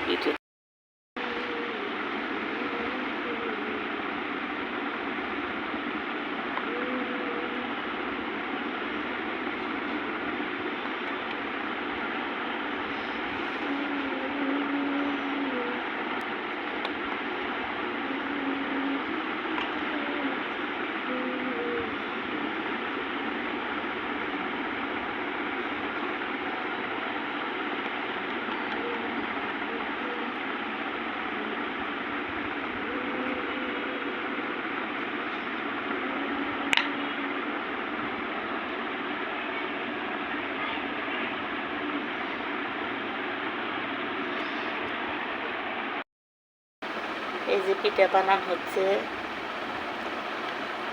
পিঠে এই যে পিঠা বানানো হচ্ছে,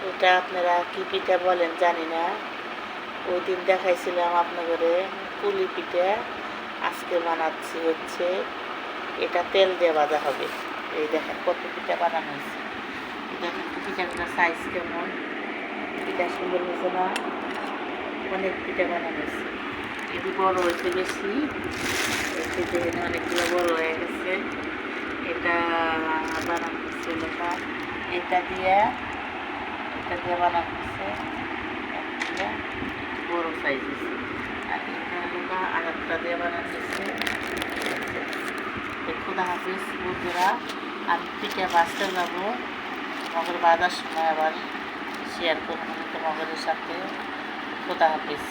এটা আপনারা কি পিঠা বলেন জানি না। ওই দিন দেখাইছিলাম আপনাদের পুলি পিঠা, আজকে বানাচ্ছি হচ্ছে এটা তেল দিয়ে ভাজা হবে। এই দেখেন কত পিঠা বানানো হয়েছে, দেখেন পিঠাগুলোর সাইজ কেমন, পিঠা সুন্দর হয়েছে না? অনেক পিঠা বানানো হয়েছে। এটি বড় হয়েছে বেশি, দেখেন অনেকগুলো বড় হয়ে গেছে। এটা বানানো হচ্ছে এটা দিয়ে বানানো হচ্ছে বড় সাইজ হয়েছে। আর এটা হলো আর একটা দিয়ে বানানো হচ্ছে। খোদা হাফিজ বন্ধুরা, আমি পিঠা বাঁচতে যাবো, মগর বাজার সময় আবার শেয়ার করবো তোমাদের সাথে। খোদা হাফিজ।